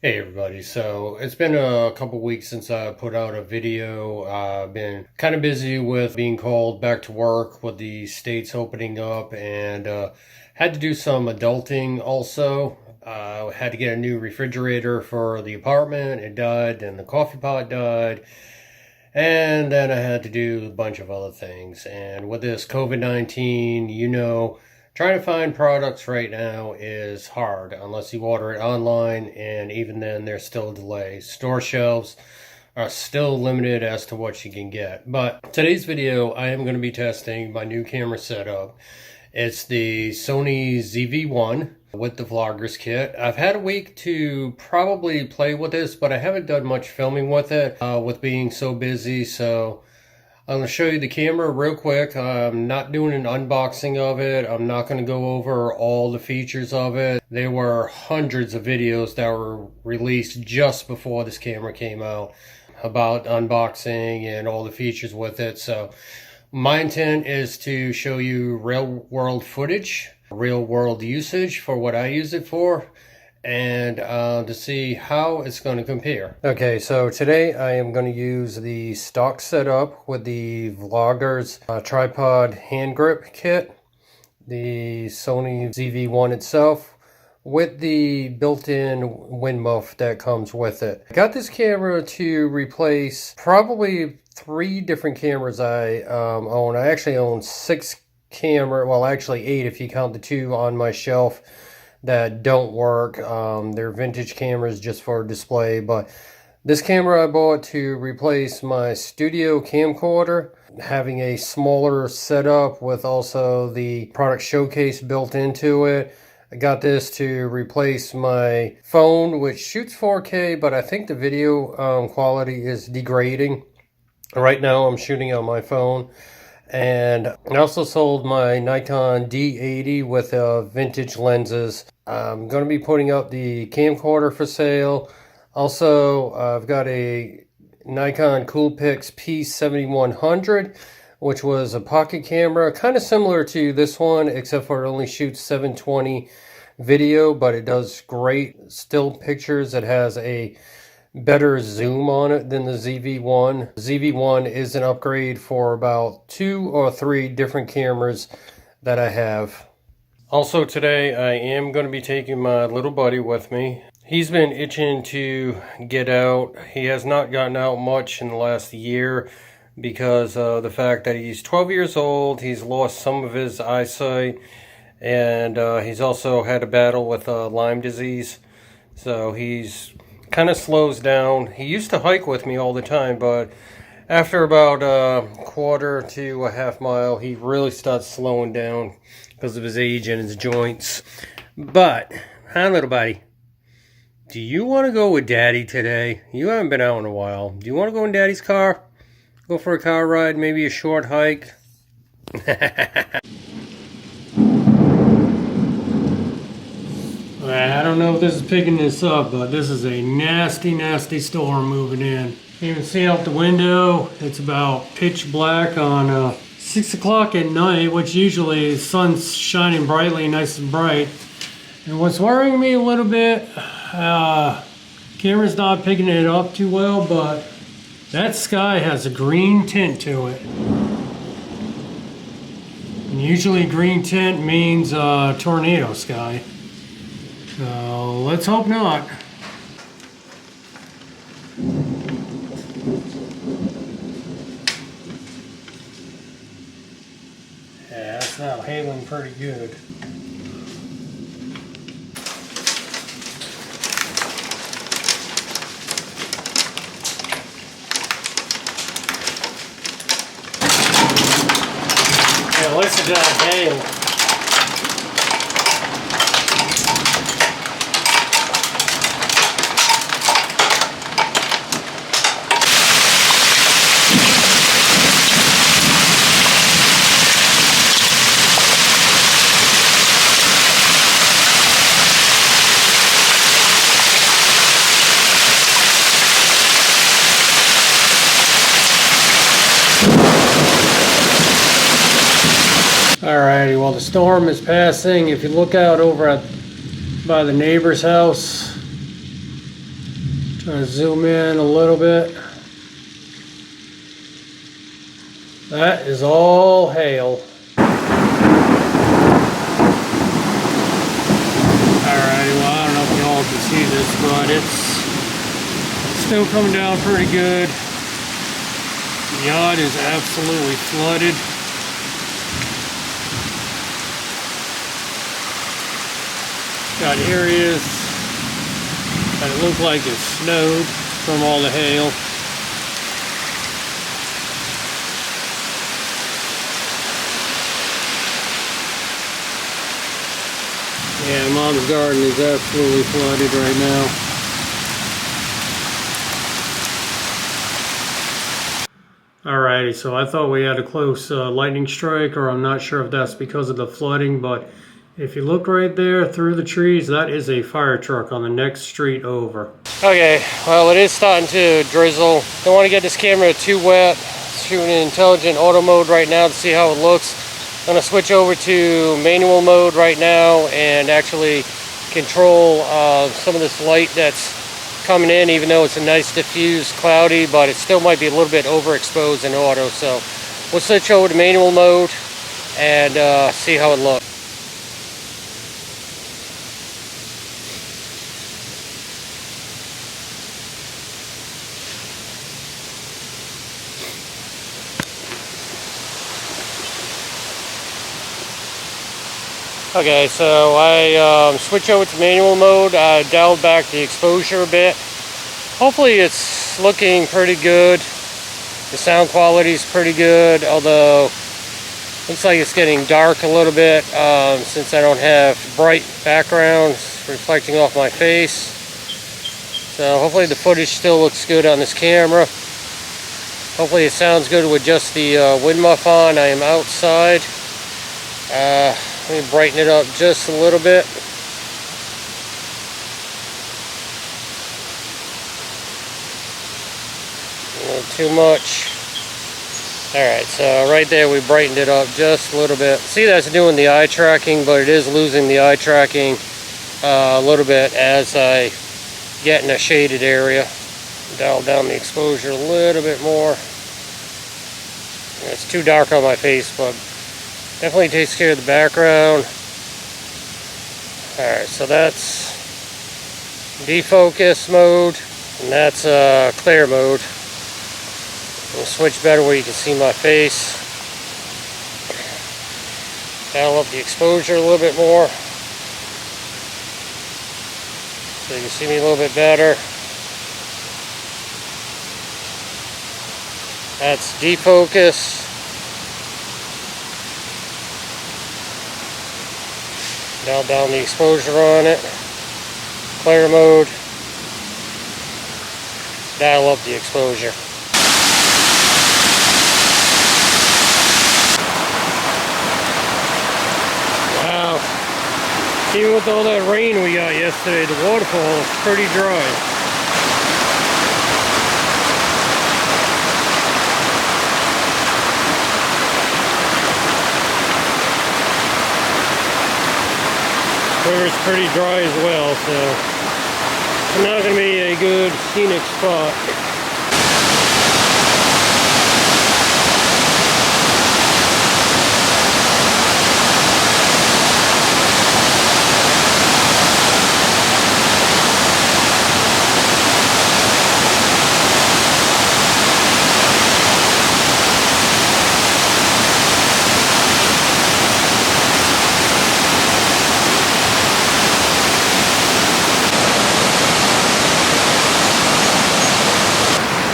Hey everybody, so it's been a couple weeks since I put out a video. I've been kind of busy with being called back to work with the states opening up and had to do some adulting also. Had to get a new refrigerator for the apartment. It died, and the coffee pot died. And then I had to do a bunch of other things. And with this COVID-19, trying to find products right now is hard unless you order it online, and even then, there's still delays. Store shelves are still limited as to what you can get. But today's video, I am going to be testing my new camera setup. It's the Sony Zv1 with the vlogger's kit. I've had a week to probably play with this, but I haven't done much filming with it with being so busy. So I'm going to show you the camera real quick. I'm not doing an unboxing of it. I'm not going to go over all the features of it. There were hundreds of videos that were released just before this camera came out about unboxing and all the features with it. So my intent is to show you real world footage, real world usage for what I use it for, and to see how it's going to compare. Okay, so today I am going to use the stock setup with the Vlogger's tripod hand grip kit, the Sony Zv1 itself, with the built-in wind muff that comes with it. I got this camera to replace probably 3 different cameras I own. I actually own 6 cameras, well actually 8 if you count the 2 on my shelf that don't work. They're vintage cameras just for display, but this camera I bought to replace my studio camcorder, having a smaller setup with also the product showcase built into it. I got this to replace my phone, which shoots 4K, but I think the video quality is degrading. Right now I'm shooting on my phone. And I also sold my Nikon D80 with vintage lenses. I'm going to be putting up the camcorder for sale. Also, I've got a Nikon Coolpix P7100, which was a pocket camera, kind of similar to this one, except for it only shoots 720 video, but it does great still pictures. It has a better zoom on it than the Zv1. Zv1 is an upgrade for about 2 or 3 different cameras that I have. Also today I am going to be taking my little buddy with me. He's been itching to get out. He has not gotten out much in the last year because of the fact that he's 12 years old. He's lost some of his eyesight, and he's also had a battle with Lyme disease. So he's kind of slows down. He used to hike with me all the time, but after about a quarter to a half mile, he really starts slowing down because of his age and his joints. But, hi little buddy, do you want to go with Daddy today? You haven't been out in a while. Do you want to go in Daddy's car? Go for a car ride, maybe a short hike? I don't know if this is picking this up, but this is a nasty, nasty storm moving in. You can see out the window, it's about pitch black on 6 o'clock at night, which usually the sun's shining brightly, nice and bright. And what's worrying me a little bit, camera's not picking it up too well, but that sky has a green tint to it. And usually green tint means tornado sky. So let's hope not. Yeah, that's now hailing pretty good. Yeah, listen to that hail. Alrighty, well the storm is passing. If you look out over by the neighbor's house, Trying to zoom in a little bit. That is all hail. Alrighty, well, I don't know if y'all can see this, but it's still coming down pretty good. The yard is absolutely flooded. Got areas that it looked like it snowed from all the hail. Yeah, Mom's garden is absolutely flooded right now. Alrighty, so I thought we had a close lightning strike, or I'm not sure if that's because of the flooding, but if you look right there through the trees, that is a fire truck on the next street over. Okay, well, it is starting to drizzle. Don't want to get this camera too wet. Shooting in intelligent auto mode right now to see how it looks. I'm going to switch over to manual mode right now and actually control some of this light that's coming in, even though it's a nice diffused cloudy, but it still might be a little bit overexposed in auto. So we'll switch over to manual mode and see how it looks. Okay, so I switched over to manual mode. I dialed back the exposure a bit. Hopefully it's looking pretty good. The sound quality is pretty good, although looks like it's getting dark a little bit since I don't have bright backgrounds reflecting off my face. So hopefully the footage still looks good on this camera. Hopefully it sounds good with just the wind muff on. I am outside. Let me brighten it up just a little bit. Not too much. Alright, so right there we brightened it up just a little bit. See, that's doing the eye tracking, but it is losing the eye tracking a little bit as I get in a shaded area. Dial down the exposure a little bit more. It's too dark on my face, but definitely takes care of the background. Alright, so that's defocus mode, and that's clear mode. We'll switch better where you can see my face. Dial up the exposure a little bit more so you can see me a little bit better. That's defocus. Dial down the exposure on it. Clear mode. Dial up the exposure. Wow. Even with all that rain we got yesterday, the waterfall is pretty dry. River's pretty dry as well, so it's not going to be a good scenic spot.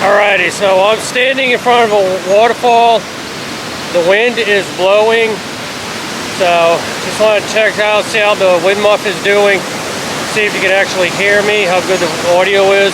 Alrighty, so I'm standing in front of a waterfall. The wind is blowing, so just want to check out, see how the wind muff is doing, see if you can actually hear me, how good the audio is.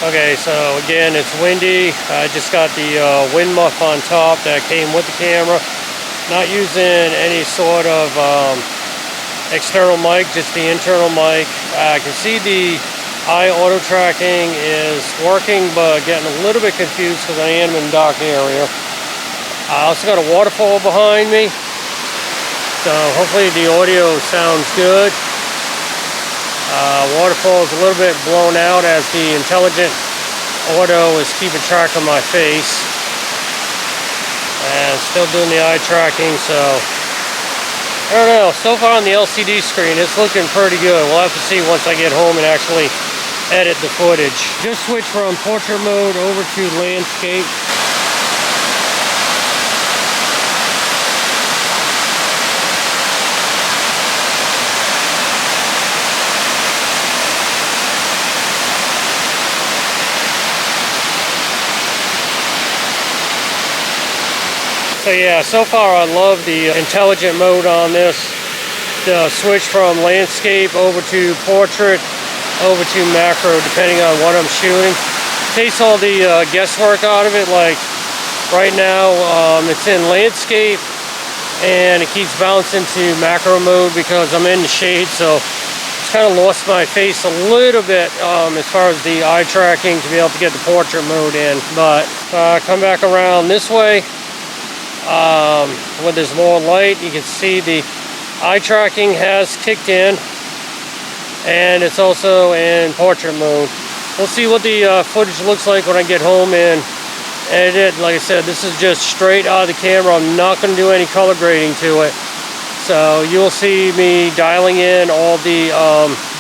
Okay, so again, it's windy. I just got the wind muff on top that came with the camera. Not using any sort of external mic, just the internal mic. I can see the eye auto tracking is working, but getting a little bit confused because I am in a dark area. I also got a waterfall behind me, so hopefully the audio sounds good. Waterfall is a little bit blown out as the intelligent auto is keeping track of my face. And still doing the eye tracking, so I don't know. So far on the LCD screen, it's looking pretty good. We'll have to see once I get home and actually edit the footage. Just switch from portrait mode over to landscape. So yeah, so far I love the intelligent mode on this. The switch from landscape over to portrait, over to macro, depending on what I'm shooting. Takes all the guesswork out of it. Like right now, it's in landscape, and it keeps bouncing to macro mode because I'm in the shade, so it's kind of lost my face a little bit as far as the eye tracking to be able to get the portrait mode in. But come back around this way. When there's more light, you can see the eye tracking has kicked in, and it's also in portrait mode. We'll see what the footage looks like when I get home and edit it. Like I said, this is just straight out of the camera. I'm not going to do any color grading to it, so you'll see me dialing in all the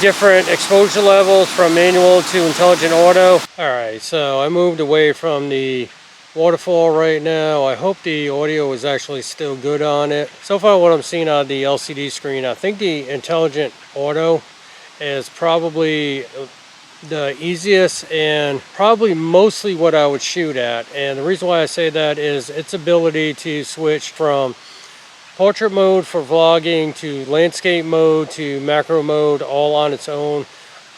different exposure levels from manual to intelligent auto. Alright, so I moved away from the waterfall right now. I hope the audio is actually still good on it. So far what I'm seeing on the LCD screen, I think the intelligent auto is probably the easiest and probably mostly what I would shoot at. And the reason why I say that is its ability to switch from portrait mode for vlogging to landscape mode to macro mode all on its own.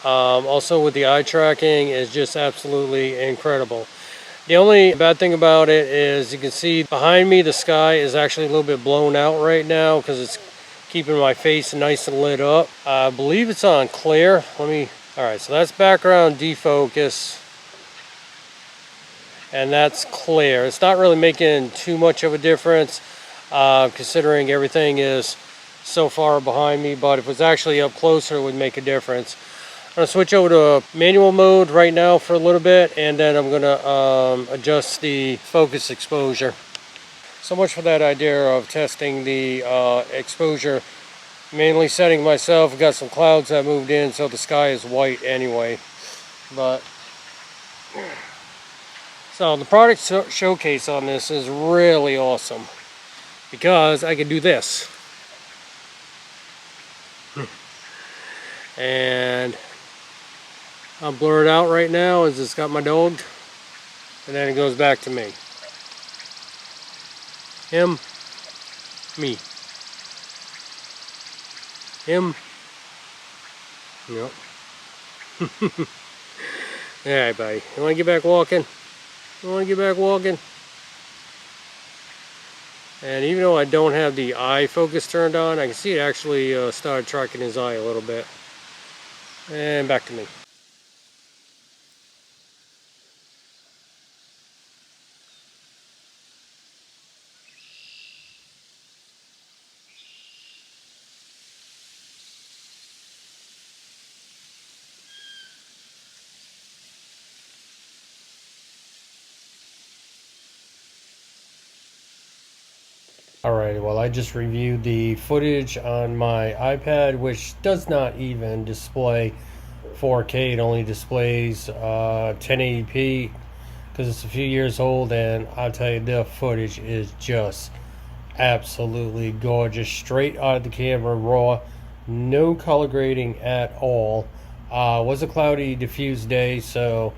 Also with the eye tracking is just absolutely incredible. The only bad thing about it is you can see behind me the sky is actually a little bit blown out right now because it's keeping my face nice and lit up. I believe it's on clear. Alright, so that's background defocus, and that's clear. It's not really making too much of a difference considering everything is so far behind me, but if it was actually up closer it would make a difference. I'm going to switch over to manual mode right now for a little bit, and then I'm going to adjust the focus exposure. So much for that idea of testing the exposure. Mainly setting myself. I've got some clouds that moved in, so the sky is white anyway. But so the product showcase on this is really awesome because I can do this. And I'm blurred out right now as it's got my dog, and then it goes back to me. Him, me. Him. Yep. Alright, buddy. You want to get back walking? You want to get back walking? And even though I don't have the eye focus turned on, I can see it actually started tracking his eye a little bit. And back to me. Alright, well I just reviewed the footage on my iPad, which does not even display 4K. It only displays 1080p because it's a few years old, and I'll tell you, the footage is just absolutely gorgeous. Straight out of the camera, raw, no color grading at all. Was a cloudy, diffused day, so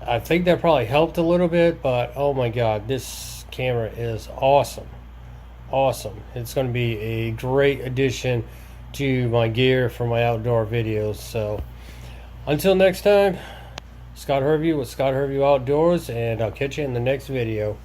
I think that probably helped a little bit, but oh my god, this camera is awesome. Awesome. It's going to be a great addition to my gear for my outdoor videos. So until next time, Scott Hervey with Scott Hervey Outdoors, and I'll catch you in the next video.